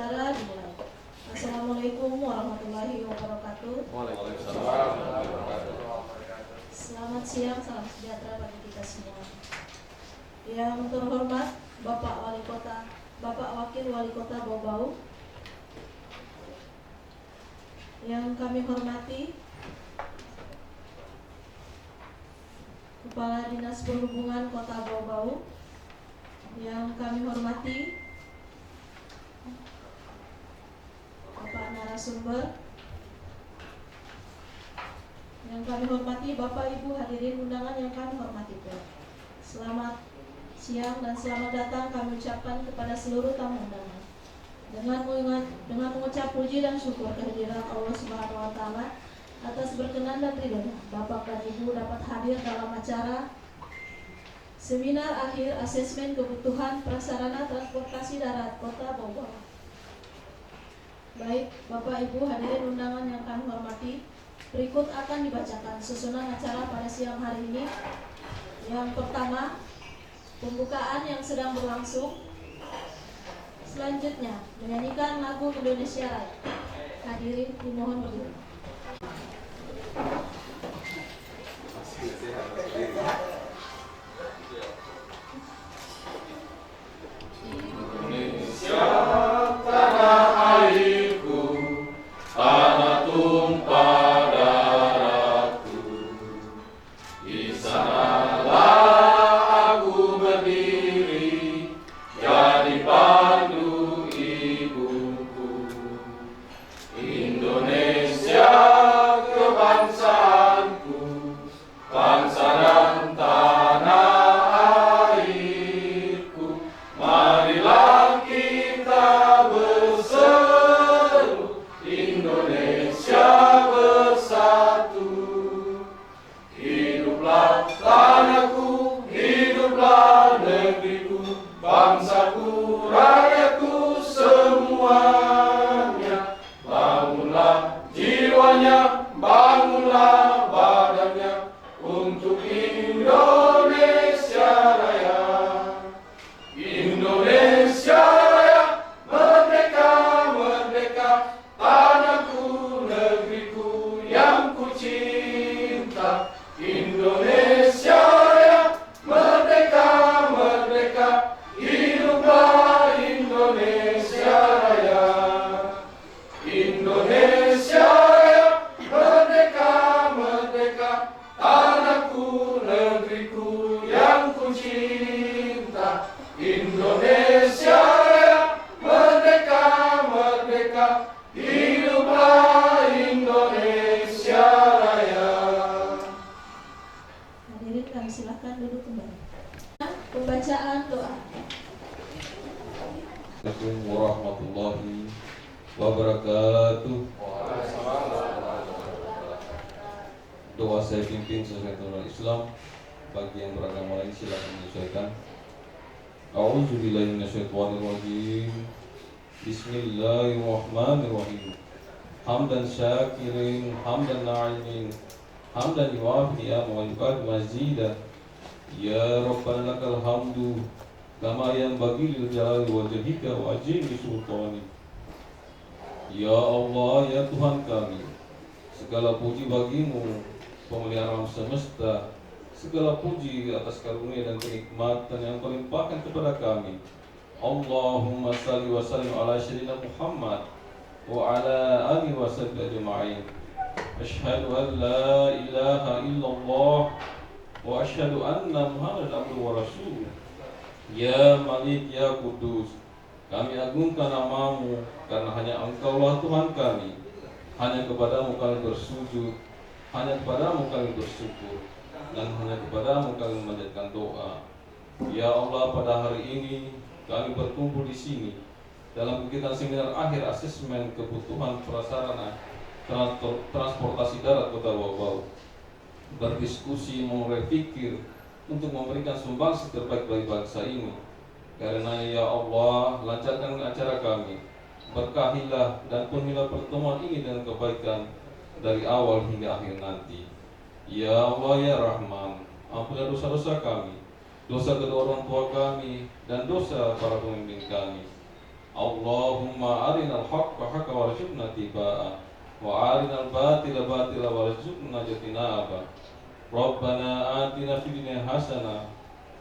acara dimulai. Assalamualaikum warahmatullahi wabarakatuh. Waalaikumsalam warahmatullahi wabarakatuh. Selamat siang, salam sejahtera bagi kita semua. Yang terhormat Bapak Wali Kota, Bapak Wakil Wali Kota Bau-Bau, yang kami hormati Kepala Dinas Perhubungan Kota Bau-Bau, yang kami hormati Bapak narasumber, yang kami hormati Bapak Ibu hadirin undangan yang kami hormati pula. Selamat siang dan selamat datang kami ucapkan kepada seluruh tamu undangan. Dengan mengucap puji dan syukur kehadiran Allah Subhanahu wa taala atas berkenan dan ridhonya Bapak dan Ibu dapat hadir dalam acara seminar akhir asesmen kebutuhan prasarana transportasi darat Kota Bau-Bau. Baik, Bapak Ibu hadirin undangan yang kami hormati, berikut akan dibacakan susunan acara pada siang hari ini. Yang pertama, pembukaan yang sedang berlangsung. Selanjutnya, menyanyikan lagu Indonesia Raya. Hadirin dimohon berdiri. Indonesia tanah airku, tanah tumpah darahku. Di sanalah aku berdiri, jadi pandu ibuku. Indonesia kebangsaanku, bangsa dan tanah airku. Marilah kita berseru, Indonesia bersatu. Hiduplah tanahku, hiduplah negeriku, bangsaku, rakyatku semuanya. Bangunlah jiwanya, bangunlah badannya untuk Indonesia Raya. Indonesia Raya, merdeka, merdeka, tanahku, negeriku yang ku cinta. Indonesia Raya, merdeka, merdeka, hiduplah Indonesia Raya. Indonesia Raya, merdeka, merdeka, tanahku, negeriku yang ku cinta. Indonesia Raya, merdeka, merdeka, hiduplah Indonesia Raya. Hadirin kami silakan duduk kembali. Pembacaan doa. Assalamualaikum warahmatullahi wabarakatuh. Doa saya pimpin sesuai tuntunan Islam. Bagi yang beragama lain silakan menyesuaikan. A'udzubillahi minasyaitonirrajim. Bismillahirrahmanirrahim. Hamdan syakirin, hamdan na'imin, hamdan yuwafi ni'amahu wa yukadu mazidah. Ya Rabbana lakal hamdu kama yanbaghi lil jalali wajhika wa azimi sultanik. Ya Allah, ya Tuhan kami, segala puji bagimu, pemelihara alam semesta. Segala puji atas karunia dan kenikmatan yang kau limpahkan kepada kami. Allahumma salli wa sallim ala sayyidina Muhammad wa ala alihi wa sahbihi ajma'in. Asyhadu an la ilaha illallah wa asyhadu anna Muhammadan abduhu wa rasuluh. Ya Malik, ya Kudus, kami agungkan namamu karena hanya Engkaulah Tuhan kami. Hanya kepadamu kami bersujud, hanya kepadamu kami bersyukur, dan hanya kepadamu kami memanjatkan doa. Ya Allah, pada hari ini kami berkumpul di sini dalam kegiatan seminar akhir asesmen kebutuhan prasarana transportasi darat Kota Bau-Bau, berdiskusi, berpikir untuk memberikan sumbangsi terbaik bagi bangsa ini. Karena ya Allah, lancarkan acara kami, berkahilah dan penuhilah pertemuan ini dengan kebaikan dari awal hingga akhir nanti. Ya Allah, ya Rahman, ampunilah dosa-dosa kami, dosa kedua orang tua kami, dan dosa para pemimpin kami. Allahumma arinal haqqa haqqan warzuqna ittiba'ah wa arinal batila batila warzuqna ijtinabah. Rabbana atina fid dunya hasanah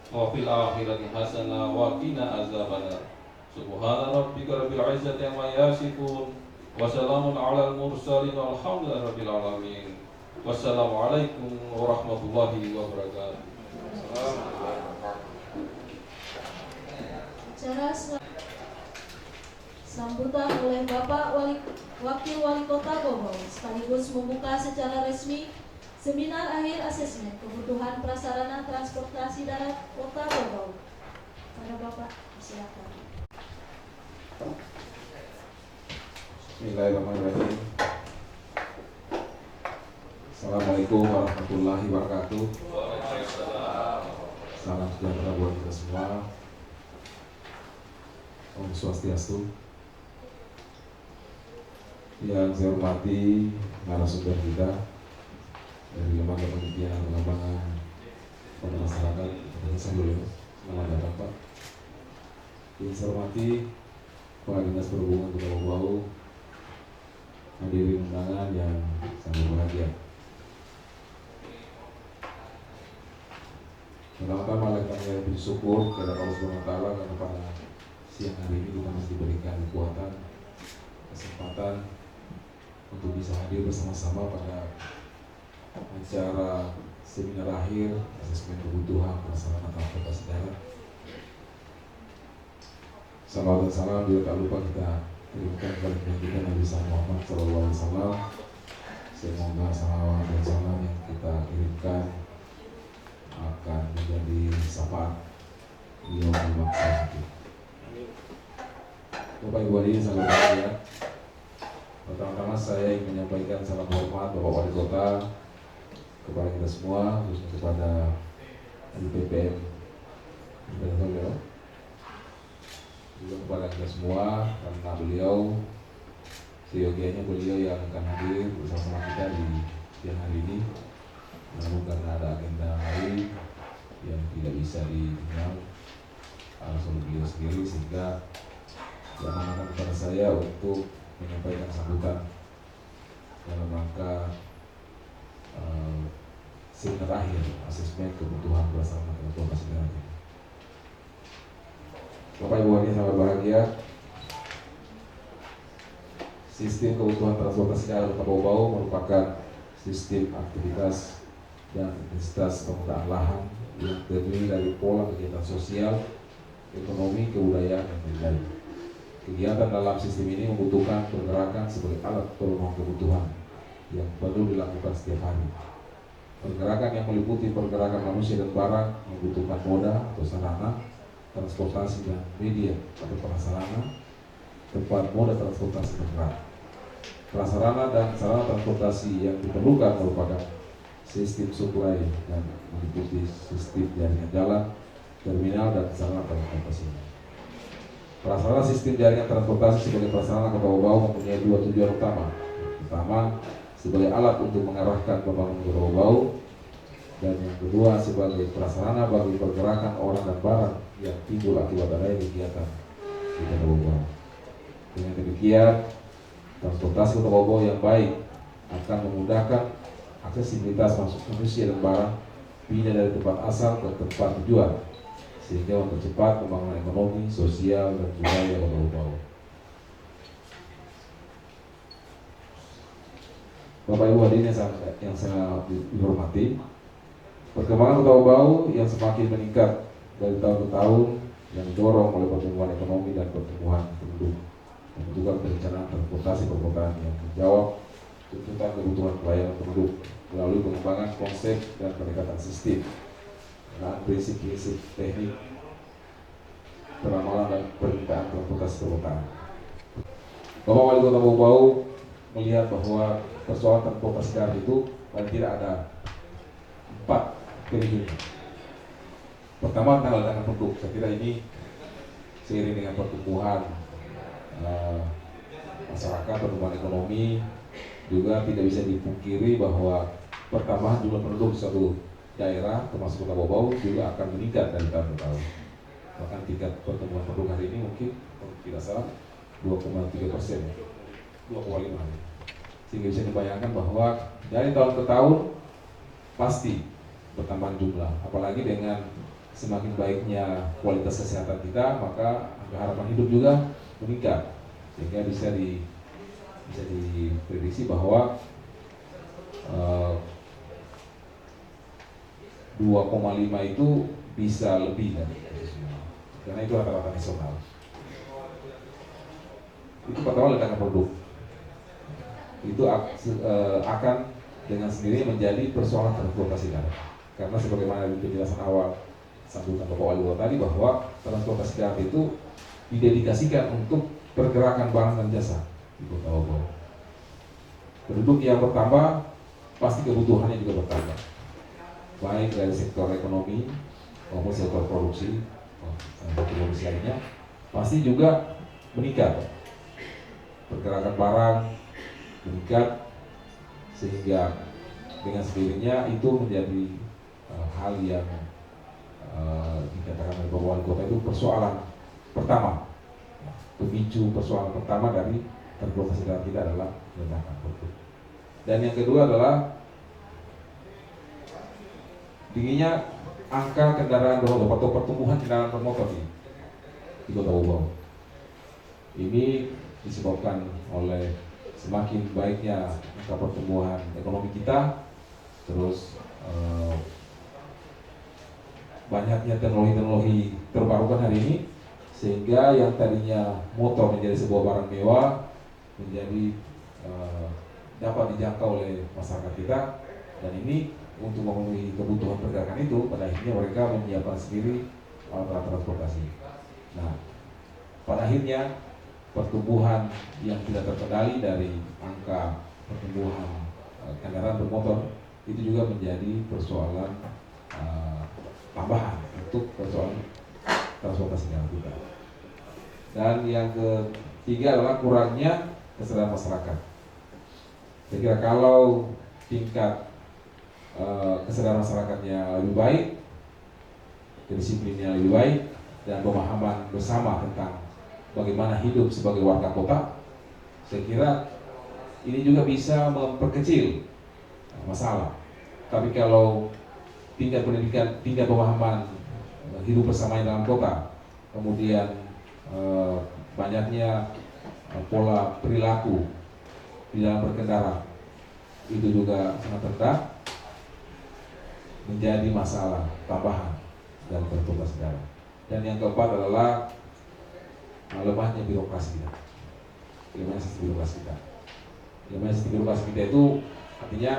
wa fil akhirati hasanah wa qina azabannar. Subhana rabbika rabbil izzati amma yasifun wa salamun alal mursalin walhamdulillahi rabbil alamin. Wassalamualaikum warahmatullahi wabarakatuh. Acara sambutan oleh Bapak Wakil Wali Kota Bogor sekaligus membuka secara resmi seminar akhir asesmen kebutuhan prasarana transportasi darat Kota Bogor. Pada Bapak, silakan. Bismillahirrahmanirrahim. Assalamualaikum warahmatullahi wabarakatuh. Salam sejahtera buat kita semua. Om Swastiastu. Yang saya hormati narasumber kita dari Lembaga Penelitian dan Pengembangan pada Masyarakat Indonesia. Selamat datang Pak. Yang saya hormati Kepala Dinas Perhubungan Kota Bau, hadirin undangan yang sangat berbahagia. Pertama-tama kami bersyukur kepada Allah Subhanahu wa taala karena pada siang hari ini kita masih diberikan kekuatan, kesempatan untuk bisa hadir bersama-sama pada acara seminar akhir asesmen kebutuhan prasarana transportasi darat. Salam dan salam juga tak lupa kita kirimkan kepada kita Nabi Muhammad SAW. Semoga salawat dan salam yang kita kirimkan akan menjadi syafaat beliau di bangsa kita. Bapak Ibu hadirin sangat berbahagia. Pertama-tama saya ingin menyampaikan salam hormat Bapak Wali Kota kepada kita semua, khususnya kepada LPPM, juga kepada kita semua karena beliau seyogianya beliau yang akan hadir bersama kita di siang hari ini. Namun karena ada agenda lain yang tidak bisa ditinggal oleh beliau sendiri, sehingga diamanahkan kepada saya untuk menyampaikan sambutan dalam rangka seminar akhir asesmen kebutuhan prasarana transportasi darat. Bapak Ibu hadirin sangat berbahagia. Sistem kebutuhan transportasi darat Kota Bau merupakan sistem aktivitas dan intensitas penggunaan lahan yang terdiri dari pola kegiatan sosial, ekonomi, kebudayaan, dan lain-lain. Kegiatan dalam sistem ini membutuhkan pergerakan sebagai alat pemenuhan kebutuhan yang perlu dilakukan setiap hari. Pergerakan yang meliputi pergerakan manusia dan barang membutuhkan moda atau sarana transportasi dan media atau prasarana tempat moda transportasi bergerak. Prasarana dan sarana transportasi yang diperlukan merupakan sistem supply dan meliputi sistem jaringan jalan, terminal, dan sarana transportasi. Prasarana sistem jaringan transportasi sebagai prasarana Kota Bau mempunyai dua tujuan utama. Pertama, sebagai alat untuk mengarahkan pembangunan Kota Bau, dan yang kedua sebagai prasarana bagi pergerakan orang dan barang yang timbul akibat adanya kegiatan di Kota Bau. Dengan demikian, transportasi Kota Bau yang baik akan memudahkan aksesibilitas masuk manusia dan barang pindah dari tempat asal ke tempat tujuan, sehingga mempercepat pembangunan ekonomi, sosial, dan budaya Kota Bau. Bapak Ibu hadirin yang sangat dihormati, perkembangan Kota Bau yang semakin meningkat dari tahun ke tahun yang didorong oleh pertumbuhan ekonomi dan pertumbuhan penduduk, membutuhkan perencanaan transportasi perkotaan yang menjawab tuntutan kebutuhan pelayanan penduduk melalui pengembangan konsep dan pendekatan sistem dengan prinsip-prinsip teknik peramalan dan permintaan transportasi perkotaan. Bapak Wali Kota Bau melihat bahwa persoalan transportasi darat itu paling tidak ada 4 prinsip. Pertama, tanggal penduduk. Saya kira ini seiring dengan pertumbuhan masyarakat, pertumbuhan ekonomi, juga tidak bisa dipungkiri bahwa pertambahan jumlah penduduk suatu daerah termasuk Kota Bau juga akan meningkat dari tahun ke tahun. Bahkan tingkat pertumbuhan penduduk hari ini mungkin tidak salah 2,3%, 2,5. Sehingga bisa dibayangkan bahwa dari tahun ke tahun pasti bertambah jumlah. Apalagi dengan semakin baiknya kualitas kesehatan kita, maka harapan hidup juga meningkat. Sehingga bisa diprediksi bahwa 2,5 itu bisa lebih dari itu semua. Karena itu rata-rata nasional. Itu pertama ledakan produk. Itu akan dengan sendirinya menjadi persoalan transportasi darat. Karena sebagaimana di penjelasan awal sambutan Bapak Wali Kota tadi bahwa transportasi darat itu didedikasikan untuk pergerakan barang dan jasa di Kota Bogor. Penduduk yang bertambah, pasti kebutuhannya juga bertambah, baik dari sektor ekonomi maupun sektor produksi lainnya, pasti juga meningkat. Pergerakan barang meningkat, sehingga dengan sendirinya itu menjadi hal yang dikatakan oleh Bapak Wali Kota itu persoalan pertama, pemicu persoalan pertama dari transportasi darat kita adalah ledakan produk. Dan yang kedua adalah tingginya angka kendaraan bermotor atau pertumbuhan kendaraan bermotor di Kota Bogor. Ini disebabkan oleh semakin baiknya angka pertumbuhan ekonomi kita, terus banyaknya teknologi-teknologi terbarukan hari ini, sehingga yang tadinya motor menjadi sebuah barang mewah menjadi dapat dijangkau oleh masyarakat kita, dan ini untuk memenuhi kebutuhan pergerakan itu, pada akhirnya mereka menyiapkan sendiri alat transportasi. Nah, pada akhirnya pertumbuhan yang tidak terkendali dari angka pertumbuhan kendaraan bermotor itu juga menjadi persoalan tambahan untuk persoalan transportasi darat kita. Dan yang ketiga adalah kurangnya kesadaran masyarakat. Saya kira kalau tingkat kesadaran masyarakatnya lebih baik, disiplinnya lebih baik, dan pemahaman bersama tentang bagaimana hidup sebagai warga kota, saya kira ini juga bisa memperkecil masalah. Tapi kalau tingkat pendidikan, tingkat pemahaman hidup bersama dalam kota, kemudian banyaknya pola perilaku di dalam berkendara itu juga sangat rendah, menjadi masalah tambahan dalam transportasi darat. Dan yang keempat adalah lemahnya birokrasi kita. Lemahnya sistem birokrasi kita. Lemahnya sistem birokrasi kita itu artinya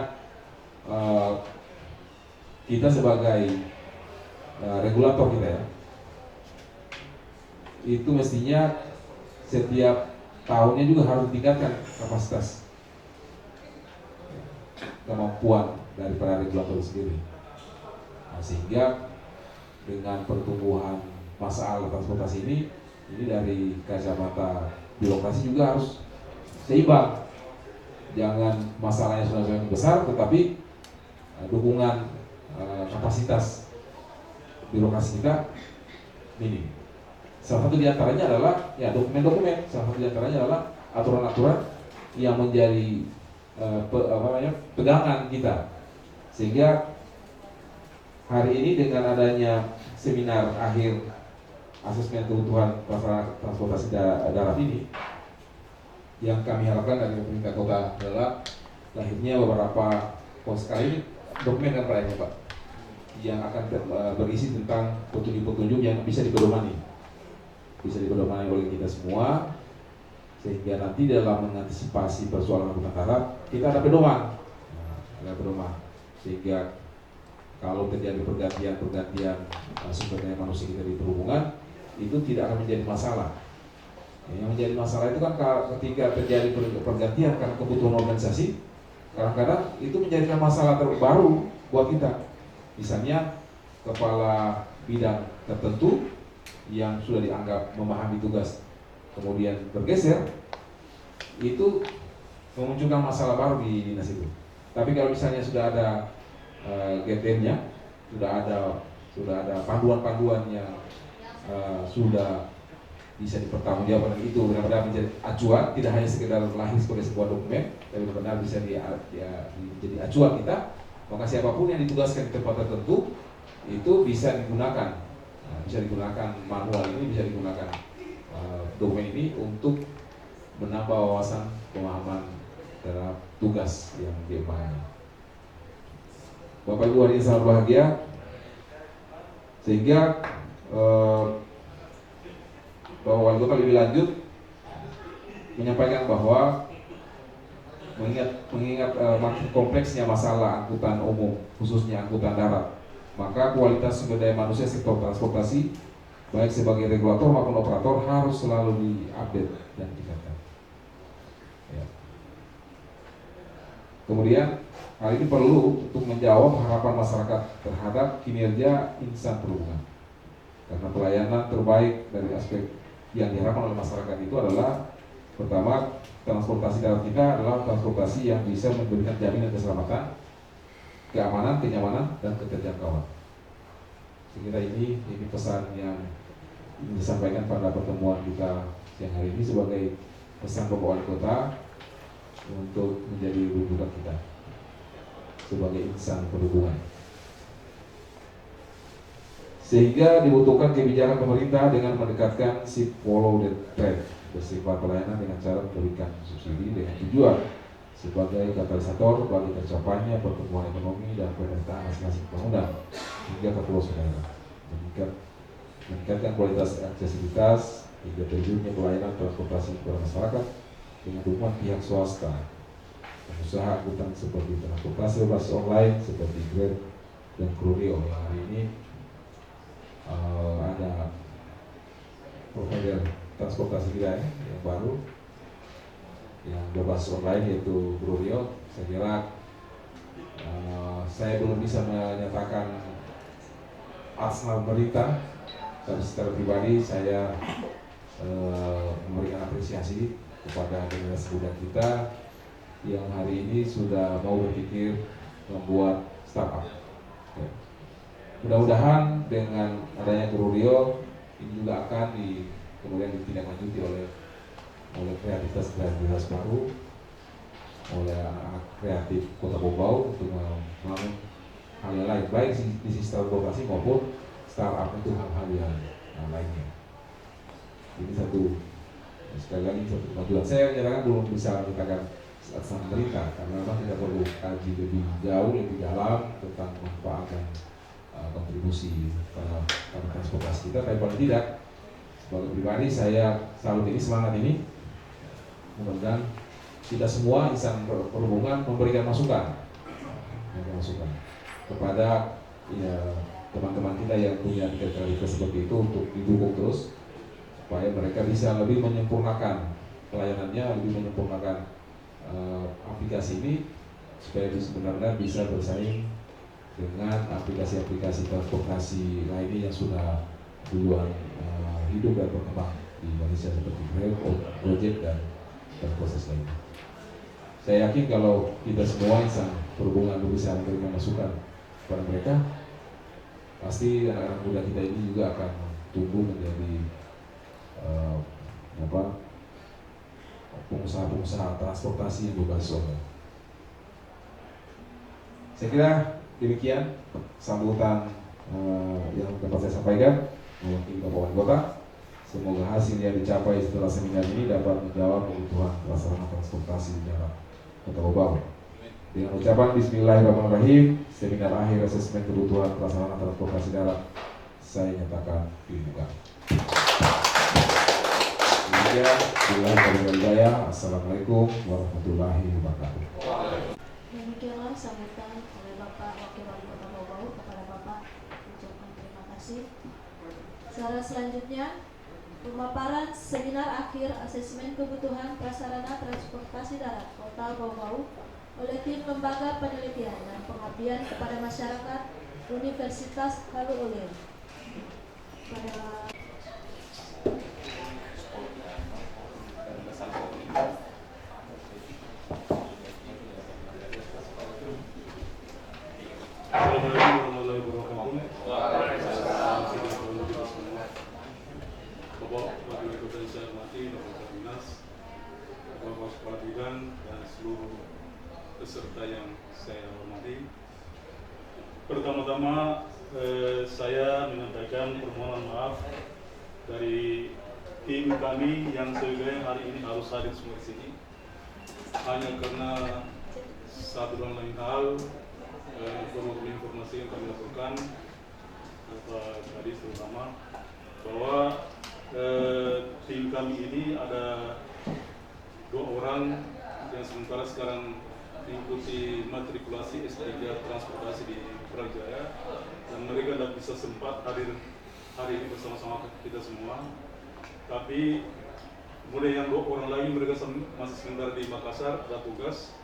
kita sebagai regulator kita ya, itu mestinya setiap tahunnya juga harus ditingkatkan kapasitas kemampuan daripada regulator sendiri. Nah, sehingga dengan pertumbuhan masalah transportasi ini dari kacamata birokrasi juga harus seimbang. Jangan masalahnya sudah besar, tetapi dukungan kapasitas birokrasi kita minim. Salah satu diantaranya adalah ya dokumen-dokumen. Salah satu diantaranya adalah aturan-aturan yang menjadi pegangan kita. Sehingga hari ini dengan adanya seminar akhir asesmen kebutuhan transportasi darat ini, yang kami harapkan dari pemerintah kota adalah lahirnya beberapa sekali dokumen kan Pak, Pak, yang akan berisi tentang petunjuk-petunjuk yang bisa dipedomani oleh kita semua, sehingga nanti dalam mengantisipasi persoalan angkutan darat kita ada pedoman, sehingga kalau terjadi pergantian sumber daya manusia kita di perhubungan itu tidak akan menjadi masalah. Yang menjadi masalah itu kan ketika terjadi pergantian karena kebutuhan organisasi, kadang-kadang itu menjadikan masalah terbaru buat kita. Misalnya kepala bidang tertentu yang sudah dianggap memahami tugas kemudian bergeser, itu memunculkan masalah baru di dinas itu. Tapi kalau misalnya sudah ada GTM-nya, sudah ada panduan-panduan yang sudah bisa dipertanggungjawabkan itu benar-benar menjadi acuan, tidak hanya sekedar lahir sebagai sebuah dokumen, tapi benar-benar bisa menjadi acuan kita. Maka siapapun yang ditugaskan di tempat tertentu itu bisa digunakan, bisa digunakan manual ini, bisa digunakan dokumen ini untuk menambah wawasan pemahaman terhadap tugas yang diembangi. Bapak Ibu hadirin sangat bahagia, sehingga bahwa wali kota lebih lanjut menyampaikan bahwa mengingat makin kompleksnya masalah angkutan umum, khususnya angkutan darat, maka kualitas sumber daya manusia sektor transportasi baik sebagai regulator maupun operator harus selalu diupdate dan ditingkatkan. Ya. Kemudian hal ini perlu untuk menjawab harapan masyarakat terhadap kinerja insan perhubungan, karena pelayanan terbaik dari aspek yang diharapkan oleh masyarakat itu adalah pertama, transportasi darat kita adalah transportasi yang bisa memberikan jaminan keselamatan, keamanan, kenyamanan, dan keterjangkauan. Saya kira ini pesan yang disampaikan pada pertemuan kita siang hari ini sebagai pesan Bapak Wali Kota untuk menjadi rujukan kita sebagai insan perhubungan. Sehingga dibutuhkan kebijakan pemerintah dengan mendekatkan si follow the trend bersifat pelayanan dengan cara memberikan subsidi dengan tujuan sebagai katalisator bagi tercapainya pertumbuhan ekonomi dan pemerintahan masing-masing pembangunan hingga ke pelosok daerah, meningkatkan kualitas aksesibilitas hingga terjunnya pelayanan transportasi kepada masyarakat dengan dukungan pihak swasta, pengusaha angkutan seperti transportasi berbasis online seperti Grab dan Kruryo yang hari ini ada provider transportasi kita yang baru yang berbasis online yaitu Kruryo. Saya kira saya belum bisa menyatakan asal berita, tapi secara pribadi saya memberikan apresiasi kepada generasi muda kita yang hari ini sudah mau berpikir membuat startup. Mudah-mudahan dengan adanya Kruryo ini juga akan kemudian ditindaklanjuti oleh kreativitas baru, oleh anak-anak kreatif Kota Bau untuk membangun hal yang lain, baik di sisi transportasi maupun startup itu hal-hal yang lainnya. Ini sekali lagi satu kemajuan. Saya nyatakan belum bisa menyatakan asal berita karena memang tidak perlu kaji lebih jauh, lebih dalam tentang manfaat dan kontribusi pada transportasi kita. Tapi paling tidak sebagai pribadi saya salut ini, semangat ini. Mudah-mudahan kita semua insan perhubungan memberikan masukan kepada teman-teman kita yang punya kreativitas seperti itu untuk didukung terus supaya mereka bisa lebih menyempurnakan pelayanannya, lebih menyempurnakan aplikasi ini supaya benar-benar bisa bersaing dengan aplikasi-aplikasi transportasi lainnya yang sudah duluan hidup dan berkembang di Indonesia seperti Grab, Gojek dan proses lainnya. Saya yakin kalau kita semua insan perhubungan bisa memberikan masukan kepada mereka, pasti anak-anak muda kita ini juga akan tumbuh menjadi pengusaha-pengusaha transportasi yang berbasis online. Saya kira demikian sambutan yang dapat saya sampaikan mewakili Bapak Wali Kota. Semoga hasil yang dicapai setelah seminar ini dapat menjawab kebutuhan prasarana transportasi di daerah Kota Bau. Dengan ucapan Bismillahirrahmanirrahim, seminar akhir asesmen kebutuhan prasarana transportasi darat saya nyatakan dibuka. Assalamualaikum warahmatullahi wabarakatuh. Demikianlah sambutan oleh Bapak Wakil Wali Kota Bau kepada Bapak, ucapkan terima kasih. Secara selanjutnya, pemaparan seminar akhir asesmen kebutuhan prasarana transportasi darat Kota Bau oleh tim Lembaga Penelitian dan Pengabdian kepada Masyarakat Universitas Halu Oleo. Bapak Wali Kota yang saya hormati, Bapak Dinas, Bapak Kepala Bidang, dan seluruh peserta yang saya hormati. Pertama-tama saya menyampaikan permohonan maaf dari tim kami yang sebenarnya hari ini harus hadir semua di sini. Hanya karena satu dan lain hal, informasi yang kami lakukan, tadi terutama bahwa tim kami ini ada 2 orang yang sementara sekarang mengikuti matrikulasi S3 transportasi di Brawijaya, dan mereka tidak bisa sempat hadir hari ini bersama-sama kita semua. Tapi kemudian yang 2 orang lagi mereka masih sementara di Makassar, ada tugas,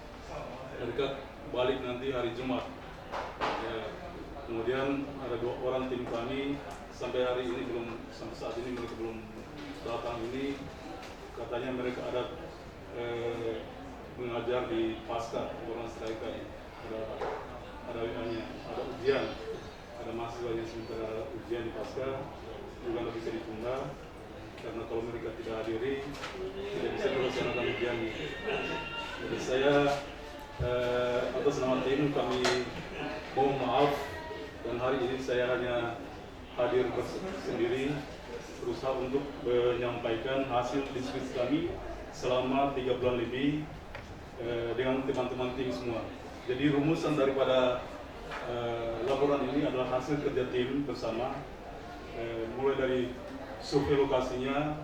mereka balik nanti hari Jumat. Ya, kemudian ada 2 orang tim kami sampai hari ini sampai saat ini mereka belum datang. Ini katanya mereka ada mengajar di pasca orang striker, ada ujian, ada mahasiswa yang sementara ujian di pasca juga tidak bisa ditunda karena kalau mereka tidak hadiri tidak bisa melaksanakan ujian. Jadi saya atas nama tim kami mohon maaf, dan hari ini saya hanya hadir sendiri berusaha untuk menyampaikan hasil diskusi kami selama 3 bulan lebih dengan teman-teman tim semua. Jadi rumusan daripada laporan ini adalah hasil kerja tim bersama, mulai dari survei lokasinya,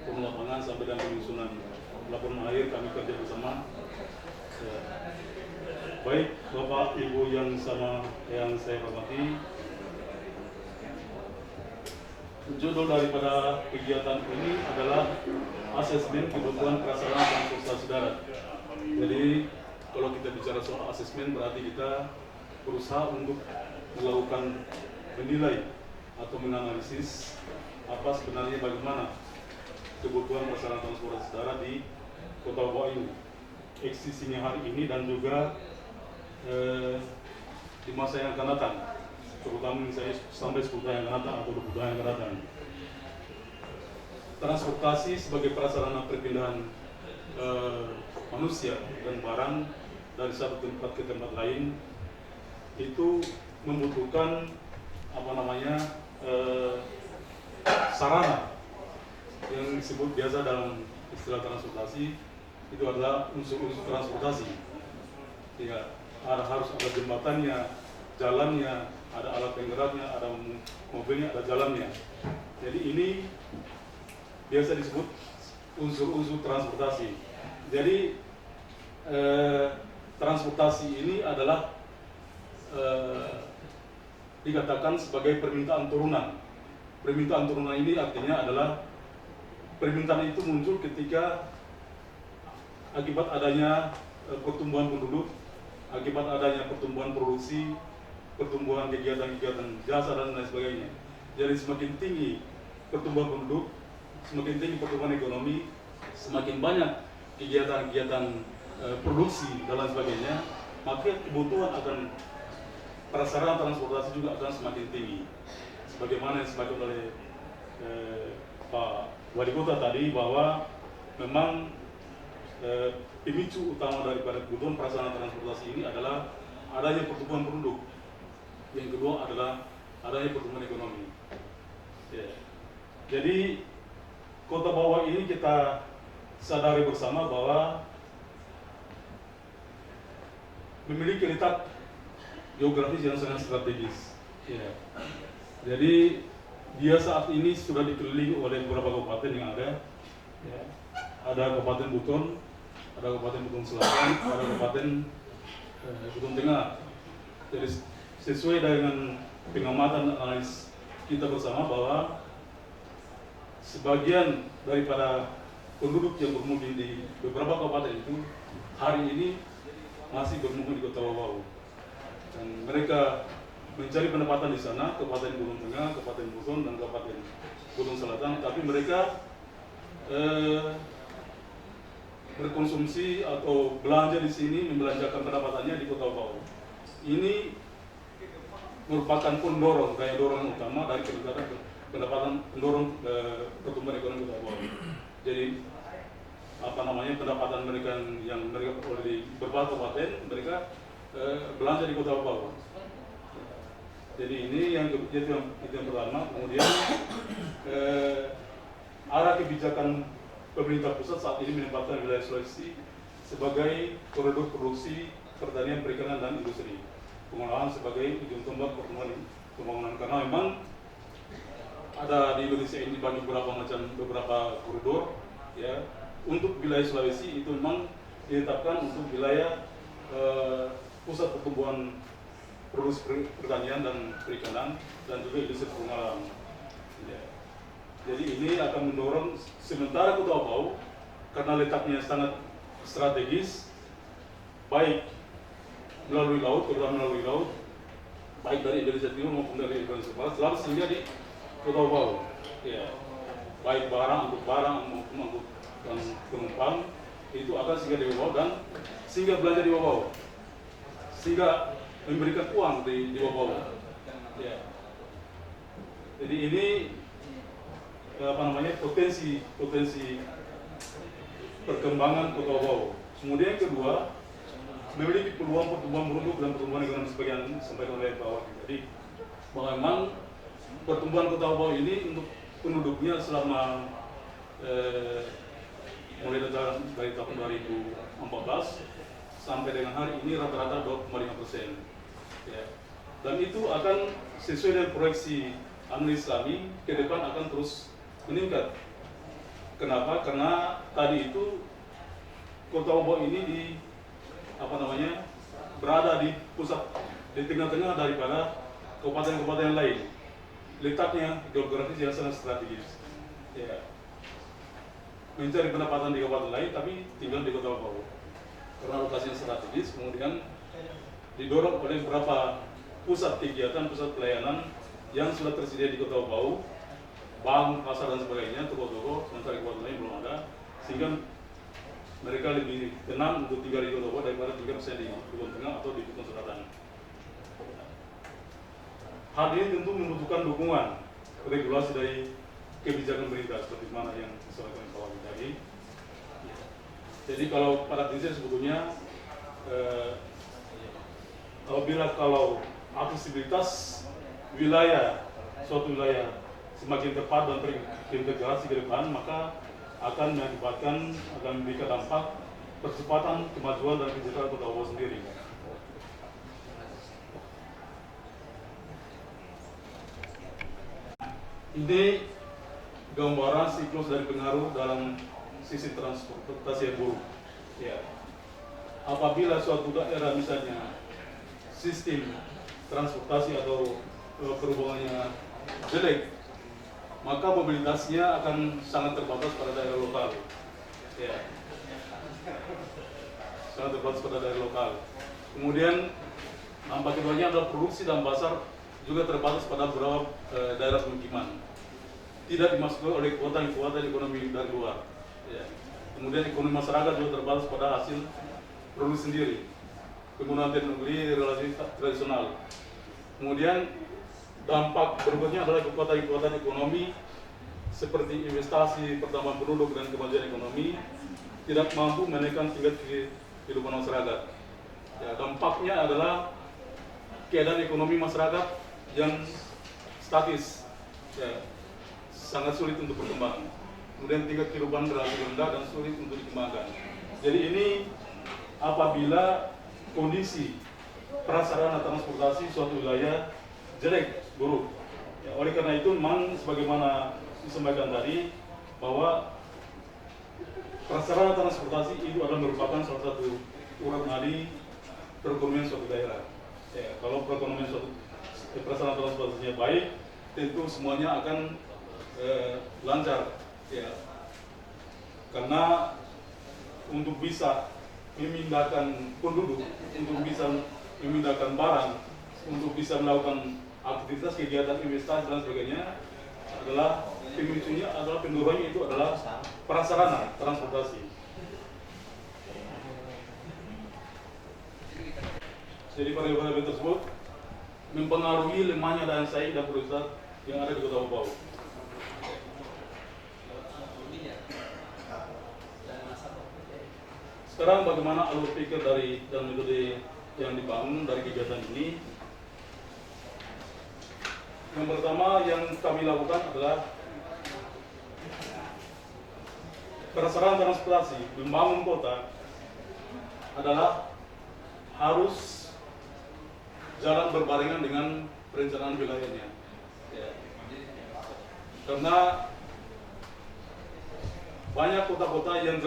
pengelapangan sampai dan penyusunan laporan akhir kami kerja bersama. Baik Bapak Ibu yang saya hormati, judul daripada kegiatan ini adalah asesmen kebutuhan prasarana transportasi darat. Jadi kalau kita bicara soal asesmen berarti kita berusaha untuk melakukan menilai atau menganalisis apa sebenarnya bagaimana kebutuhan prasarana transportasi darat di Kota Bawah ini, eksisinya hari ini dan juga di masa yang akan datang, terutama misalnya sampai 10 tahun yang akan datang atau 20 tahun yang akan datang. Transportasi sebagai prasarana perpindahan manusia dan barang dari satu tempat ke tempat lain itu membutuhkan sarana yang disebut biasa dalam istilah transportasi itu adalah unsur-unsur transportasi. Ya, harus ada jembatannya, jalannya, ada alat penggeraknya, ada mobilnya, ada jalannya. Jadi ini biasa disebut unsur-unsur transportasi. Jadi transportasi ini adalah dikatakan sebagai permintaan turunan. Permintaan turunan ini artinya adalah permintaan itu muncul ketika akibat adanya pertumbuhan penduduk, akibat adanya pertumbuhan produksi, pertumbuhan kegiatan-kegiatan jasa dan lain sebagainya. Jadi semakin tinggi pertumbuhan penduduk, semakin tinggi pertumbuhan ekonomi, semakin banyak kegiatan-kegiatan produksi dan lain sebagainya, maka kebutuhan akan prasarana transportasi juga akan semakin tinggi. Sebagaimana yang disampaikan oleh Pak Wali Kota tadi, bahwa memang pemicu utama daripada kebutuhan prasarana transportasi ini adalah adanya pertumbuhan penduduk. Yang kedua adalah adanya pertumbuhan ekonomi. Ya. Jadi Kota Bawah ini kita sadari bersama bahwa memiliki letak geografis yang sangat strategis. Ya. Jadi dia saat ini sudah dikelilingi oleh beberapa kabupaten yang ada. Ya. Ada Kabupaten Buton, ada Kabupaten Buton Selatan, ada Kabupaten Buton Tengah. Jadi sesuai dengan pengamatan analis kita bersama bahwa sebagian daripada penduduk yang bermukim di beberapa kabupaten itu hari ini masih bermukim di Kota Bawah, dan mereka mencari pendapatan di sana, Kabupaten Buton Tengah, Kabupaten Buton, dan Kabupaten Buton Selatan, tapi mereka berkonsumsi atau belanja di sini, membelanjakan pendapatannya di Kota Bawah. Ini merupakan pendorong, daya dorong utama dari peningkatan pendorong pertumbuhan ekonomi Kota Bau. Jadi pendapatan mereka yang mereka peroleh di beberapa kabupaten, mereka belanja di Kota Bau. Jadi ini itu yang pertama. Kemudian arah kebijakan pemerintah pusat saat ini menempatkan wilayah Sulawesi sebagai koridor produksi pertanian, perikanan, dan industri. Pengolahan sebagai ujung tombak pertumbuhan pembangunan, karena memang ada di Indonesia ini bagi beberapa koridor, ya. Untuk wilayah Sulawesi itu memang ditetapkan untuk wilayah pusat pertumbuhan produksi pertanian dan perikanan dan juga industri pengolahan. Ya. Jadi ini akan mendorong, sementara Kota Bau karena letaknya sangat strategis, baik melalui laut, terutama melalui laut, baik dari Indonesia Timur maupun dari Indonesia Barat, selalu singgah di Kota Bau. Ya. Baik angkut barang maupun angkut penumpang itu akan singgah di Bau dan singgah belanja di Bau, sehingga memberikan uang di Bau. Ya. Jadi ini potensi perkembangan Kota Bau. Kemudian yang kedua, memiliki peluang pertumbuhan produk dan pertumbuhan ekonomi sebagian disampaikan oleh Pak Wakil. Jadi bahwa memang pertumbuhan Kota Bau ini untuk penduduknya selama mulai dari tahun 2014 sampai dengan hari ini rata-rata 2,5%. Ya. Dan itu akan sesuai dengan proyeksi analis kami ke depan akan terus meningkat. Kenapa? Karena tadi itu Kota Bau ini berada di pusat, di tengah-tengah daripada kabupaten-kabupaten lain. Letaknya geografis yang sangat strategis. Ya. Mencari pendapatan di kabupaten lain tapi tinggal di Kota Bau. Karena lokasinya strategis, kemudian didorong oleh beberapa pusat kegiatan, pusat pelayanan yang sudah tersedia di Kota Bau, bank, pasar dan sebagainya, toko-toko, sementara di kabupaten lain belum ada, sehingga mereka lebih tenang untuk tinggal di Kota Bau daripada tinggal misalnya di Buton Tengah atau di Buton Selatan. Hal ini tentu membutuhkan dukungan regulasi dari kebijakan pemerintah seperti mana yang disampaikan Pak Wakil tadi. Jadi kalau pada prinsip sebetulnya kalau aksesibilitas suatu wilayah semakin tepat dan terintegrasi ke depan, maka akan memberikan dampak percepatan kemajuan dan kesejahteraan Kota Bau sendiri. Ini gambaran siklus dari pengaruh dalam sisi transportasi yang buruk. Ya. Apabila suatu daerah misalnya sistem transportasi atau perhubungannya jelek, maka mobilitasnya akan sangat terbatas pada daerah lokal. Ya. Sangat terbatas pada daerah lokal. Kemudian dampak keduanya adalah produksi dan pasar juga terbatas pada beberapa daerah pemukiman. Tidak dimasuki oleh kuota ekonomi dari luar. Ya. Kemudian ekonomi masyarakat juga terbatas pada hasil produksi sendiri, penggunaan teknologi relatif tradisional. Kemudian dampak berikutnya adalah kekuatan ekonomi seperti investasi, pertambahan penduduk, dan kemajuan ekonomi tidak mampu menaikkan tingkat kehidupan masyarakat. Ya, dampaknya adalah keadaan ekonomi masyarakat yang statis, ya, sangat sulit untuk berkembang. Kemudian tingkat kehidupan relatif rendah dan sulit untuk dikembangkan. Jadi ini apabila kondisi prasarana transportasi suatu wilayah jelek, buruk. Ya, oleh karena itu memang sebagaimana disampaikan tadi bahwa prasarana transportasi itu adalah merupakan salah satu urat nadi perekonomian suatu daerah. Ya, kalau perekonomian suatu prasarana transportasinya baik, tentu semuanya akan lancar. Ya, karena untuk bisa memindahkan penduduk, untuk bisa memindahkan barang, untuk bisa melakukan aktivitas, kegiatan, investasi dan sebagainya adalah pemicunya adalah pendorongnya itu adalah prasarana transportasi. Jadi variabel tersebut mempengaruhi lemahnya daya saing dan prioritas yang ada di Kota Bau. Sekarang bagaimana alur pikir dari dan metode yang dibangun dari kegiatan ini? Yang pertama yang kami lakukan adalah prasarana transportasi membangun kota adalah harus jalan berbarengan dengan perencanaan wilayahnya. Ya. Karena banyak kota-kota yang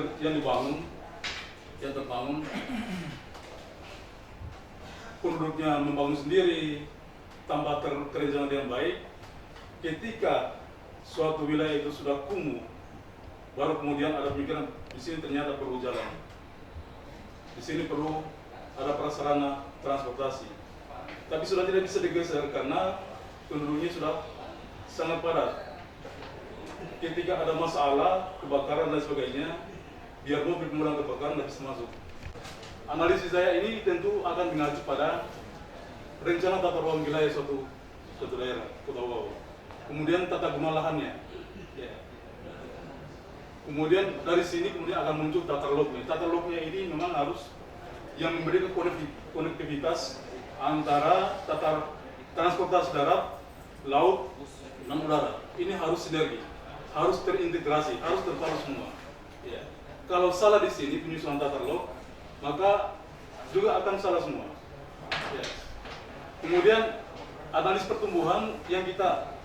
terbangun, penduduknya membangun sendiri tanpa terencana dengan baik. Ketika suatu wilayah itu sudah kumuh, baru kemudian ada pemikiran di sini ternyata perlu jalan, di sini perlu ada prasarana transportasi. Tapi sudah tidak bisa digeser karena penduduknya sudah sangat padat. Ketika ada masalah, kebakaran dan sebagainya, biar mobil pemadam kebakaran tidak bisa masuk. Analisis saya ini tentu akan mengacu pada rencana tata ruang wilayah suatu daerah, Kota Bau. Kemudian tata guna lahannya. Ya. Kemudian dari sini kemudian akan muncul tata lognya. Tata lognya ini memang harus yang memberikan konektivitas antara tata transportasi darat, laut, dan udara. Ini harus sinergi, harus terintegrasi, harus terpadu semua. Ya. Kalau salah di sini penyusunan tata log, maka juga akan salah semua. Ya. Kemudian analis pertumbuhan yang kita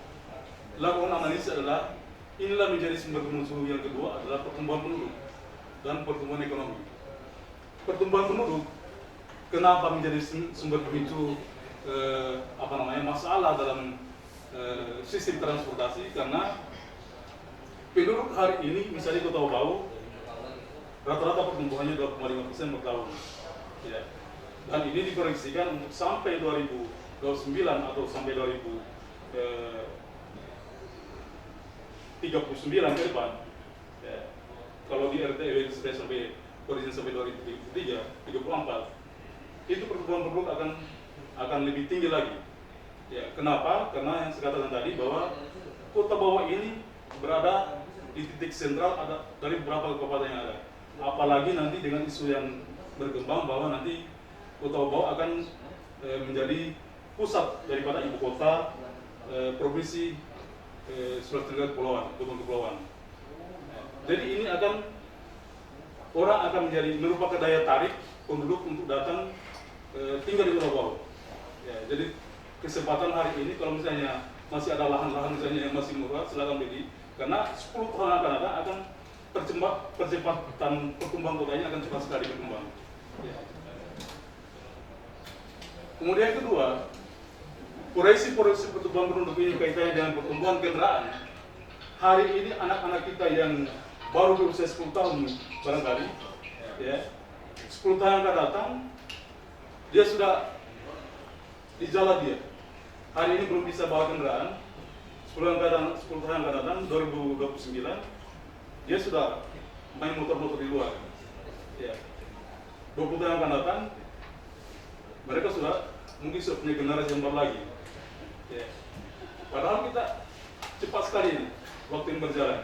lakukan analisis adalah inilah menjadi sumber musuh yang kedua adalah pertumbuhan penduduk dan pertumbuhan ekonomi. Pertumbuhan penduduk kenapa menjadi sumber pemicu masalah dalam sistem transportasi? Karena penduduk hari ini misalnya Kota Bau rata-rata pertumbuhannya 2,5% per tahun. Ya. Dan ini diproyeksikan untuk sampai 2029 atau sampai 2039 ke depan. Ya. Kalau di RTW sampai proyeksi sampai 2034, itu pertumbuhan penduduk akan lebih tinggi lagi. Ya, kenapa? Karena yang saya katakan tadi bahwa Kota Bau ini berada di titik sentral ada dari beberapa kabupaten yang ada. Apalagi nanti dengan isu yang berkembang bahwa nanti Kota Bau akan menjadi pusat daripada ibu kota provinsi Sulawesi Tenggara Kepulauan. Jadi ini orang akan menjadi merupakan daya tarik penduduk untuk datang tinggal di Kota Bau. Ya, jadi kesempatan hari ini kalau misalnya masih ada lahan-lahan misalnya yang masih murah, silakan beli. Karena 10 tahun akan percepatan pertumbuhan kota ini akan cepat sekali berkembang. Ya. Kemudian kedua, proyeksi pertumbuhan penduduk ini kaitannya dengan pertumbuhan kendaraan. Hari ini anak-anak kita yang baru berusia 10 tahun barangkali, ya, 10 tahun akan datang, dia sudah di jalan dia. Hari ini belum bisa bawa kendaraan. 10 tahun akan datang, 2029, dia sudah main motor-motor di luar. Ya. 20 tahun akan datang, mereka mungkin sudah punya generasi yang baru lagi. Ya. Padahal kita cepat sekali ini waktu ini berjalan.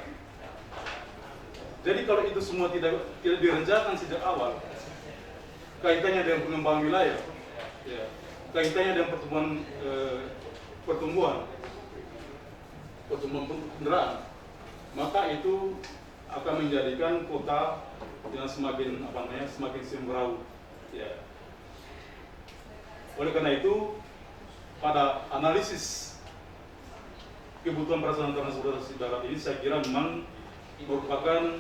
Jadi kalau itu semua tidak direncanakan sejak awal, kaitannya dengan pengembangan wilayah, ya, kaitannya dengan pertumbuhan kendaraan, maka itu akan menjadikan kota yang semakin semrawut. Ya. Oleh karena itu, pada analisis kebutuhan prasarana transportasi darat ini saya kira memang merupakan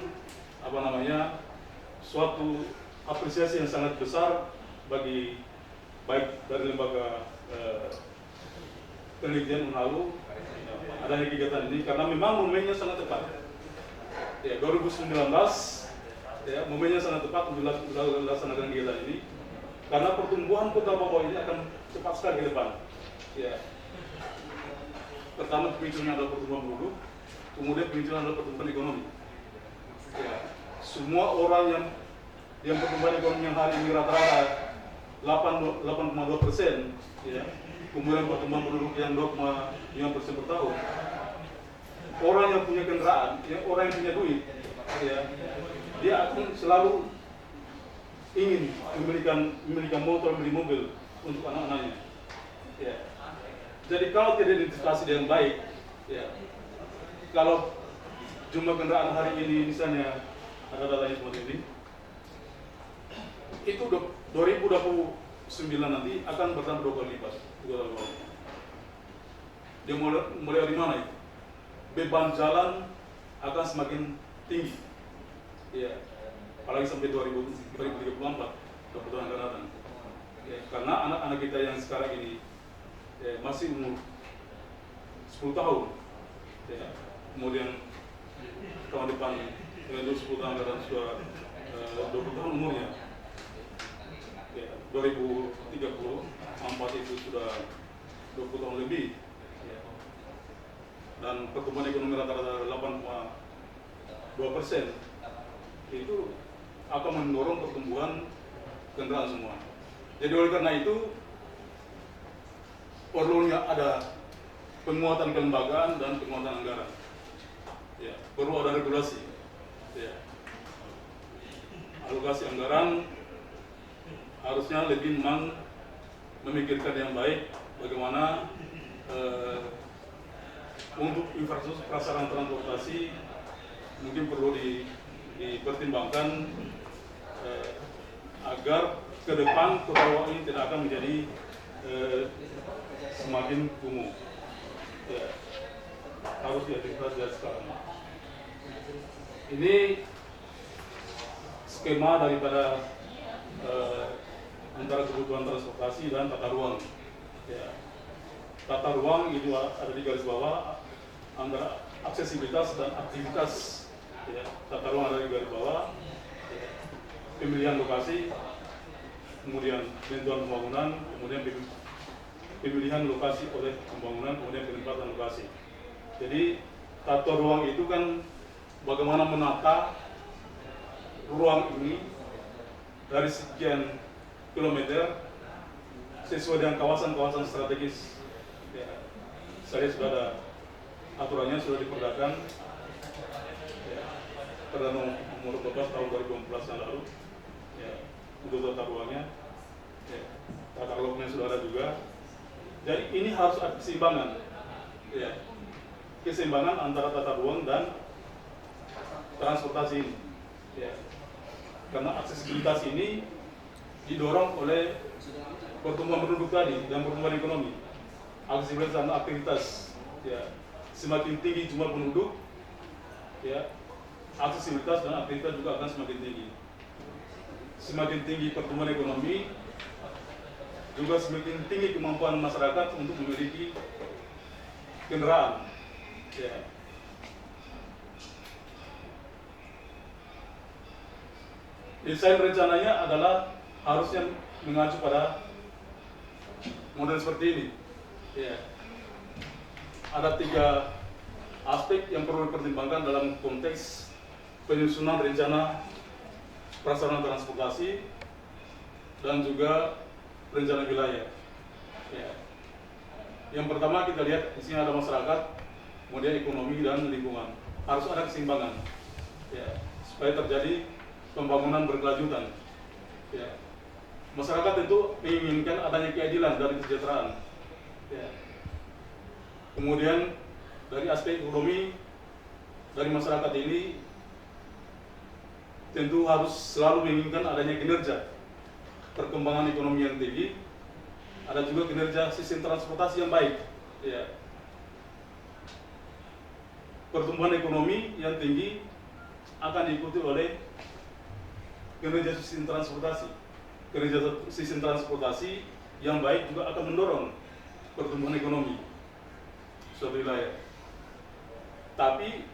suatu apresiasi yang sangat besar baik dari lembaga penelitian Unhalu adanya kegiatan ini karena memang momennya sangat tepat. Ya, 2019 ya, momennya sangat tepat untuk dilaksanakan kegiatan ini karena pertumbuhan Kota Bau ini akan cepat sekali ke depan. Ya. Pertama pemicunya adalah pertumbuhan penduduk, kemudian pemicunya adalah pertumbuhan ekonomi. Ya. Semua orang yang pertumbuhan ekonomi yang hari ini rata-rata 8,2%, ya. Kemudian pertumbuhan penduduk yang 2,5% per tahun. Orang yang punya kendaraan, orang yang punya duit, ya, dia akan selalu ingin memiliki motor, membeli mobil untuk anak-anaknya. Ya. Jadi kalau tidak identifikasi dengan baik, ya, kalau jumlah kendaraan hari ini misalnya ada datanya seperti ini, itu 2029 nanti akan bertambah 2 kali lipat. Dia mulai dari mana itu? Beban jalan akan semakin tinggi. Ya, apalagi sampai 2034 kebutuhan akan datang. Ya, karena anak-anak kita yang sekarang ini masih umur 10 tahun. Ya, kemudian tahun depan dengan 10 tahun dan sudah 20 tahun umurnya. Ya, 2034 itu sudah 20 tahun lebih. Ya. Dan pertumbuhan ekonomi rata-rata 8,2%. Itu akan mendorong pertumbuhan kendaraan semua. Jadi oleh karena itu perlunya ada penguatan kelembagaan dan penguatan anggaran. Ya, perlu ada regulasi. Ya. Alokasi anggaran harusnya lebih memikirkan yang baik bagaimana untuk infrastruktur prasarana transportasi mungkin perlu dipertimbangkan agar ke depan Kota Luang ini tidak akan menjadi semakin kumuh. Ya, harus diaktifkan dari sekarang. Ini skema daripada antara kebutuhan transportasi dan tata ruang. Ya. Tata ruang itu ada di garis bawah antara aksesibilitas dan aktivitas. Ya. Tata ruang ada di garis bawah. Ya. Pemilihan lokasi, kemudian bantuan pembangunan, kemudian pemilihan lokasi oleh pembangunan, kemudian penempatan lokasi. Jadi tata ruang itu kan bagaimana menata ruang ini dari sekian kilometer sesuai dengan kawasan-kawasan strategis. Ya, saya sudah ada aturannya, sudah diperdakan. Ya, Perdana nomor 12 tahun 2014 yang lalu. Ya, untuk tata ruangnya, ya, tata ruangnya sudah ada juga. Jadi ini harus ada keseimbangan. Ya, keseimbangan antara tata ruang dan transportasi ini. Ya. Karena aksesibilitas ini didorong oleh pertumbuhan penduduk tadi dan pertumbuhan ekonomi. Aksesibilitas dan aktivitas, ya, semakin tinggi jumlah penduduk, ya, aksesibilitas dan aktivitas juga akan semakin tinggi. Semakin tinggi pertumbuhan ekonomi, juga semakin tinggi kemampuan masyarakat untuk memiliki kendaraan. Ya. Desain rencananya adalah harusnya mengacu pada model seperti ini. Ya. Ada 3 aspek yang perlu dipertimbangkan dalam konteks penyusunan rencana prasarana transportasi dan juga rencana wilayah. Ya. Yang pertama kita lihat di sini ada masyarakat, kemudian ekonomi dan lingkungan. Harus ada keseimbangan, ya, supaya terjadi pembangunan berkelanjutan. Ya. Masyarakat itu menginginkan adanya keadilan dari kesejahteraan. Ya. Kemudian dari aspek ekonomi, dari masyarakat ini tentu harus selalu menginginkan adanya kinerja, perkembangan ekonomi yang tinggi, ada juga kinerja sistem transportasi yang baik. Ya. Pertumbuhan ekonomi yang tinggi akan diikuti oleh kinerja sistem transportasi. Kinerja sistem transportasi yang baik juga akan mendorong pertumbuhan ekonomi suatu wilayah. Tapi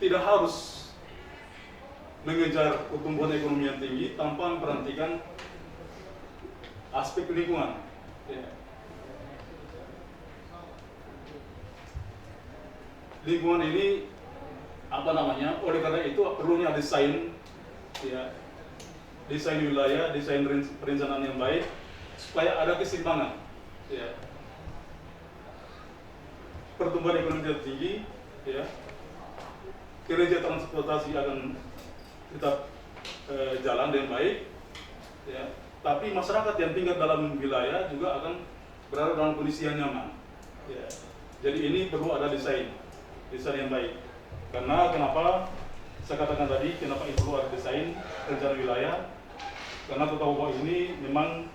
tidak harus mengejar pertumbuhan ekonomi yang tinggi tanpa memperhatikan aspek lingkungan. Ya. Lingkungan ini oleh karena itu perlunya desain, ya, desain wilayah, desain perencanaan yang baik supaya ada keseimbangan. Ya. Pertumbuhan ekonomi yang tinggi, ya, kinerja transportasi akan tetap jalan dengan baik, ya. Tapi masyarakat yang tinggal dalam wilayah juga akan berada dalam kondisi yang nyaman. Ya. Jadi ini perlu ada desain yang baik. Karena kenapa saya katakan tadi, kenapa itu perlu ada desain rencana wilayah? Karena Kota Bobau ini memang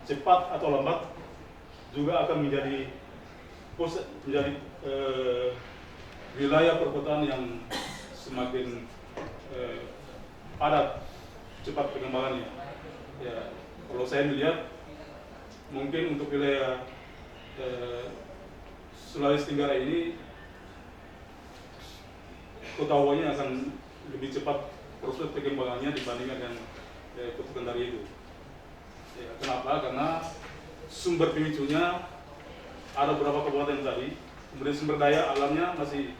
cepat atau lambat juga akan menjadi wilayah perkotaan yang semakin padat, cepat perkembangannya. Ya, kalau saya melihat mungkin untuk wilayah Sulawesi Tenggara ini Kota Bobau akan lebih cepat proses perkembangannya dibandingkan dengan Kota Kendari itu. Ya, kenapa? Karena sumber pemicunya ada beberapa kabupaten tadi, kemudian sumber daya alamnya masih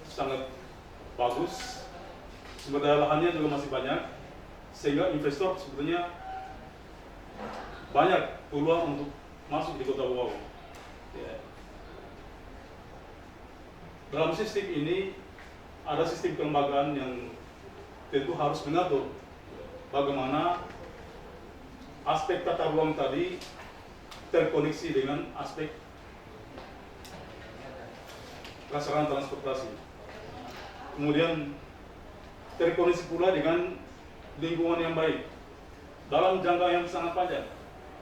sangat bagus, sumber daya lahannya juga masih banyak, sehingga investor sebetulnya banyak peluang untuk masuk di Kota Bobau. Ya. Dalam sistem ini ada sistem kelembagaan yang tentu harus mengatur bagaimana aspek tata ruang tadi terkoneksi dengan aspek prasarana transportasi. Kemudian terkoneksi pula dengan lingkungan yang baik dalam jangka yang sangat panjang.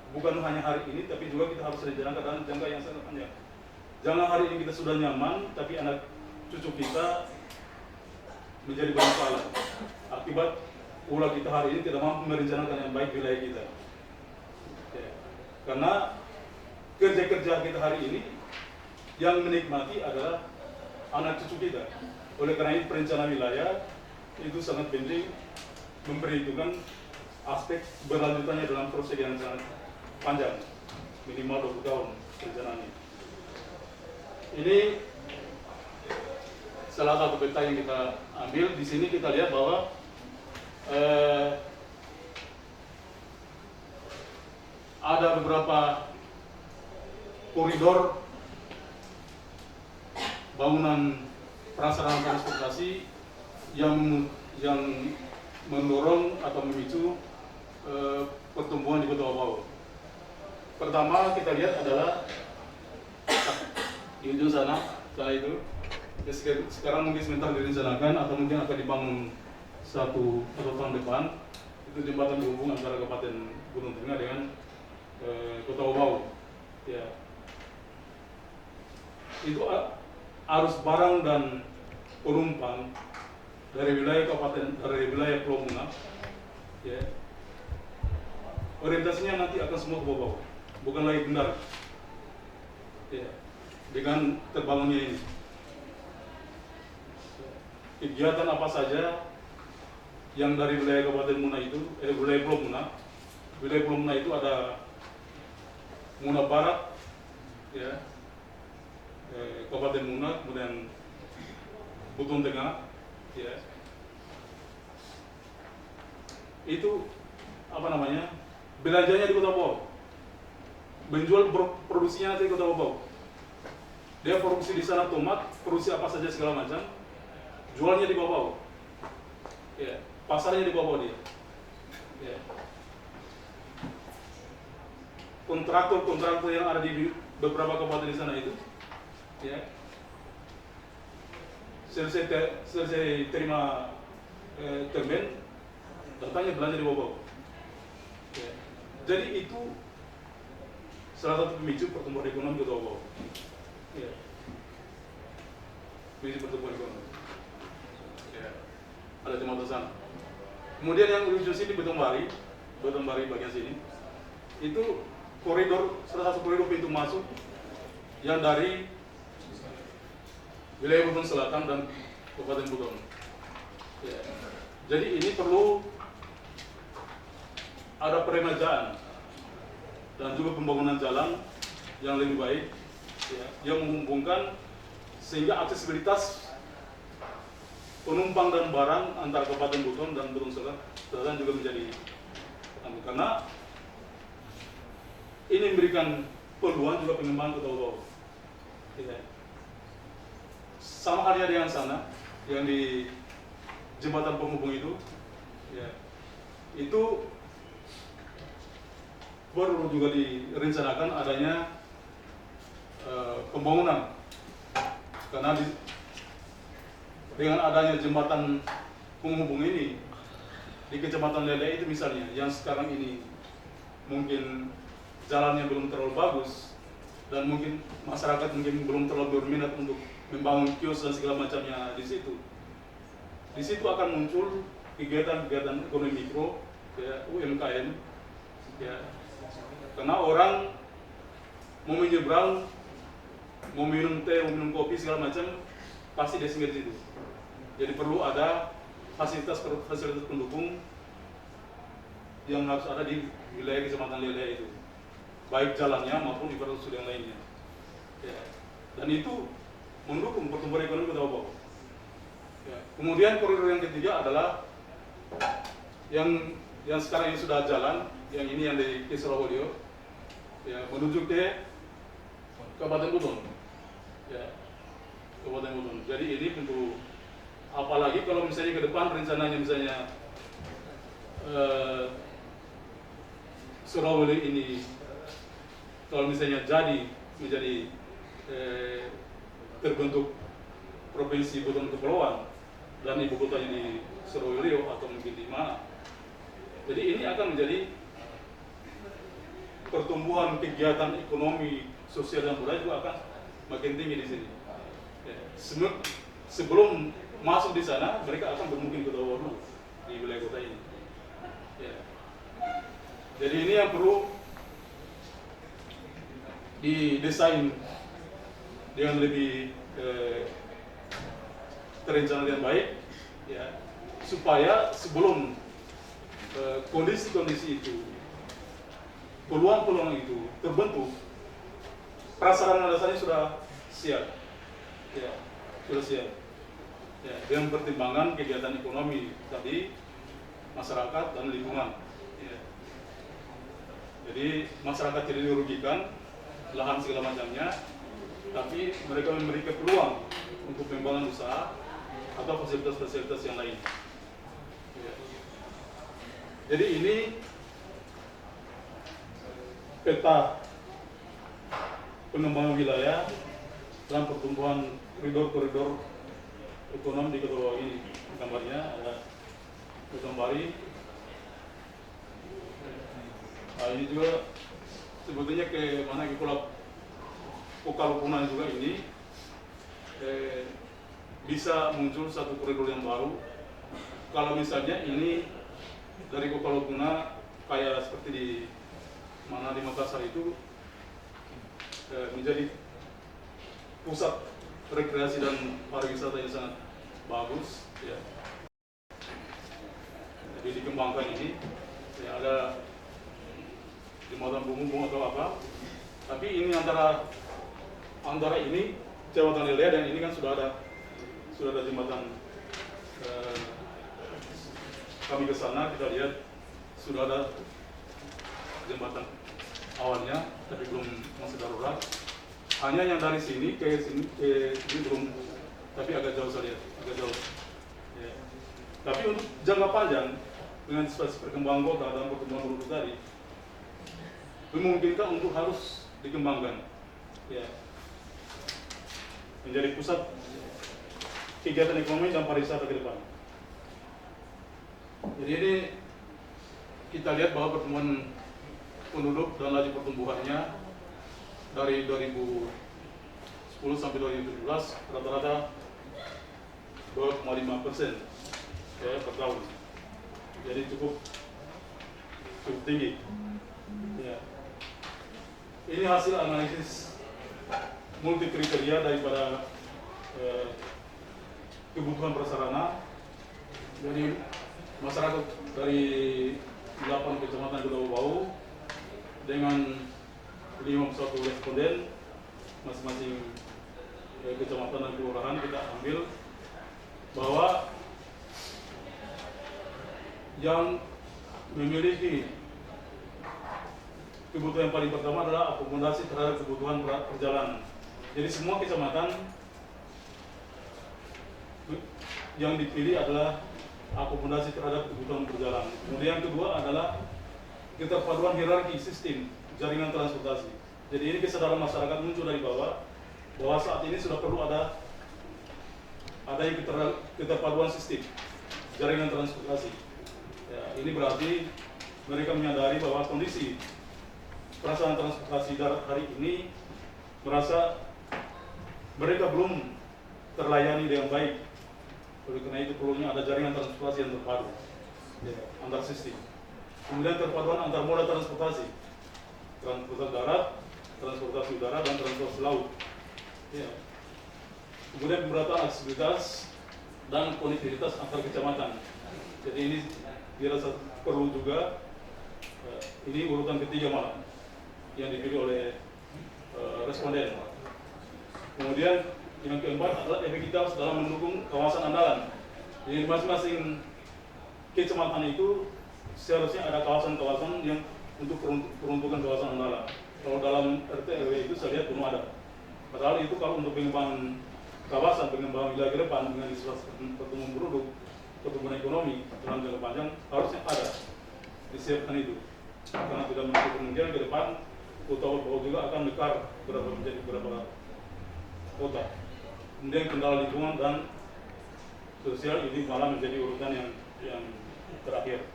Bukan hanya hari ini, tapi juga kita harus rencanakan dalam jangka yang sangat panjang. Jangan hari ini kita sudah nyaman, tapi anak cucu kita menjadi bermasalah akibat ulah kita hari ini tidak mampu merencanakan yang baik wilayah kita. Ya. Karena kerja-kerja kita hari ini yang menikmati adalah anak cucu kita. Oleh karena itu perencanaan wilayah itu sangat penting, memperhitungkan aspek berlanjutannya dalam proses yang sangat panjang, minimal 20 tahun perencanaannya. Ini salah satu peta yang kita ambil. Di sini kita lihat bahwa ada beberapa koridor bangunan prasarana transportasi yang mendorong atau memicu pertumbuhan di Kota Bobau. Pertama kita lihat adalah di ujung sana itu. Sekarang mungkin sebentar direncanakan atau mungkin akan dibangun satu atau tahun depan, itu jembatan penghubung antara Kabupaten Gunung Tengah dengan Kota Bobau. Ya. Itu arus barang dan penumpang dari wilayah Pulau Muna, ya, orientasinya nanti akan semua ke Bobau, bukan lagi Kendari. Ya, dengan terbangunnya ini, kegiatan apa saja yang dari wilayah Kabupaten Muna itu, wilayah Pulau Muna itu ada Muna Barat, ya, Kabupaten Muna, kemudian Buton Tengah, ya, itu apa namanya, belanjanya di Kota Bobau, menjual produksinya nanti di Kota Bobau. Dia produksi di sana tomat, produksi apa saja segala macam, jualnya di Bobau, ya, pasarnya di Bobau dia. Ya. Kontraktor yang ada di beberapa kabupaten di sana itu, ya, selesai terima termen, datangnya belanja di Bobau. Ya. Jadi itu salah satu pemicu pertumbuhan ekonomi Kota Bobau. Ya. Pemicu pertumbuhan ekonomi. Ya. Ada jembatan. Kemudian yang ujung sini Beton Bari bagian sini, itu koridor, salah satu koridor pintu masuk yang dari wilayah Buton Selatan dan Kabupaten Buton. Ya. Jadi ini perlu ada peremajaan dan juga pembangunan jalan yang lebih baik, ya, yang menghubungkan sehingga aksesibilitas penumpang dan barang antara Kabupaten Buton dan Buton Selatan juga menjadi, karena ini memberikan peluang juga pengembangan Kota Bobau. Ya. Sama halnya dengan sana yang di jembatan penghubung itu, ya, itu perlu juga direncanakan adanya pembangunan, karena dengan adanya jembatan penghubung ini di Kecamatan Lele itu misalnya, yang sekarang ini mungkin jalannya belum terlalu bagus dan mungkin masyarakat mungkin belum terlalu berminat untuk membangun kios dan segala macamnya di situ. Di situ akan muncul kegiatan-kegiatan ekonomi mikro, ya, UMKM, ya, karena orang mau menyeberang, mau minum teh, mau minum kopi segala macam, pasti dia singgah di situ. Jadi perlu ada fasilitas pendukung yang harus ada di wilayah Kecamatan Lele itu, baik jalannya maupun infrastruktur yang lainnya. Ya. Dan itu mendukung pertumbuhan ekonomi Kota Bau. Ya. Kemudian koridor yang ketiga adalah yang sekarang ini sudah jalan, yang ini yang dari Kisrawolio, ya, menuju ke Kabupaten Buton. Ya, Kabupaten Buton. Jadi ini tentu, apalagi kalau misalnya ke depan rencananya misalnya Surabaya ini kalau misalnya menjadi terbentuk provinsi Buton Kepulauan dan ibu kotanya di Surabaya atau mungkin di mana, jadi ini akan menjadi pertumbuhan kegiatan ekonomi, sosial dan budaya juga akan makin tinggi di sini. Ya, sebelum masuk di sana, mereka akan bermukim ke dulu di wilayah kota ini. Ya. Jadi ini yang perlu didesain dengan lebih terencana dengan baik, ya, supaya sebelum kondisi-kondisi itu, peluang-peluang itu terbentuk, prasarana dasarnya sudah siap, ya, sudah siap, ya, dengan pertimbangan kegiatan ekonomi tadi, masyarakat dan lingkungan. Ya. Jadi masyarakat tidak dirugikan, lahan segala macamnya, tapi mereka memberikan peluang untuk pengembangan usaha atau fasilitas-fasilitas yang lain. Ya. Jadi ini peta pengembangan wilayah dalam pertumbuhan koridor-koridor ekonomi di Kota Bau ini. Gambarnya ada Kutambari. Nah, ini juga sebetulnya ke mana, ke Pulau Pokalupuna juga ini bisa muncul satu koridor yang baru. Kalau misalnya ini dari Pokalupuna kayak seperti di mana di Makassar itu menjadi pusat rekreasi dan pariwisata yang sangat bagus, ya. Jadi dikembangkan ini, ya, ada jembatan penghubung atau apa, tapi ini antara ini Jembatan Lele dan ini kan sudah ada jembatan. Kami ke sana kita lihat sudah ada jembatan awalnya, tapi belum, masih darurat. Hanya yang dari sini ke sini belum, tapi agak jauh saya lihat, agak jauh. Ya. Tapi untuk jangka panjang dengan situasi perkembangan kota dan pertumbuhan penduduk tadi, memungkinkan untuk harus dikembangkan, ya, menjadi pusat kegiatan ekonomi dan pariwisata ke depan. Jadi ini kita lihat bahwa pertumbuhan penduduk dan laju pertumbuhannya dari 2010 sampai 2017 rata-rata 2,5% ya, per tahun. Jadi cukup tinggi. Ya. Ini hasil analisis multi kriteria daripada kebutuhan prasarana. Jadi masyarakat dari 8 kecamatan Kota Bau dengan 51 responden masing-masing kecamatan dan kelurahan kita ambil bahwa yang memiliki kebutuhan yang paling pertama adalah akomodasi terhadap kebutuhan perjalanan. Jadi semua kecamatan yang dipilih adalah akomodasi terhadap kebutuhan berjalan. Kemudian yang kedua adalah keterpaduan hierarki sistem jaringan transportasi. Jadi ini kesadaran masyarakat muncul dari bawah bahwa saat ini sudah perlu ada yang keterpaduan sistem jaringan transportasi. Ya, ini berarti mereka menyadari bahwa kondisi perasaan transportasi darat hari ini merasa mereka belum terlayani dengan baik. Oleh karena itu perlunya ada jaringan transportasi yang terpadu ya, antar sistem. Kemudian terpaduan antar moda transportasi, transportasi darat, transportasi udara, dan transportasi laut. Ya. Kemudian pemerataan aksesibilitas dan konektivitas antar kecamatan. Jadi ini dirasa perlu juga. Ini urutan ketiga malah yang dipilih oleh responden. Kemudian yang keempat adalah efektivitas dalam mendukung kawasan andalan. Jadi masing-masing kecamatan itu seharusnya ada kawasan-kawasan yang untuk peruntukan kawasan andalan. Kalau dalam RT RW itu saya lihat belum ada. Padahal itu kalau untuk pengembangan kawasan, pengembangan wilayah ke depan dengan pertumbuhan penduduk, pertumbuhan ekonomi dalam jangka panjang harusnya ada disiapkan itu. Karena tidak menutup kemungkinan ke depan kota Bau juga akan mekar menjadi beberapa kota. Kemudian kendala lingkungan dan sosial ini malah menjadi urutan yang terakhir.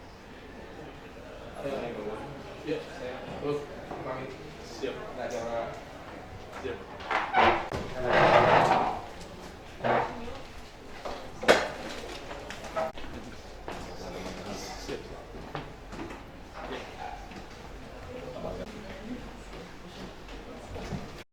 Ya, terus siap. Siap.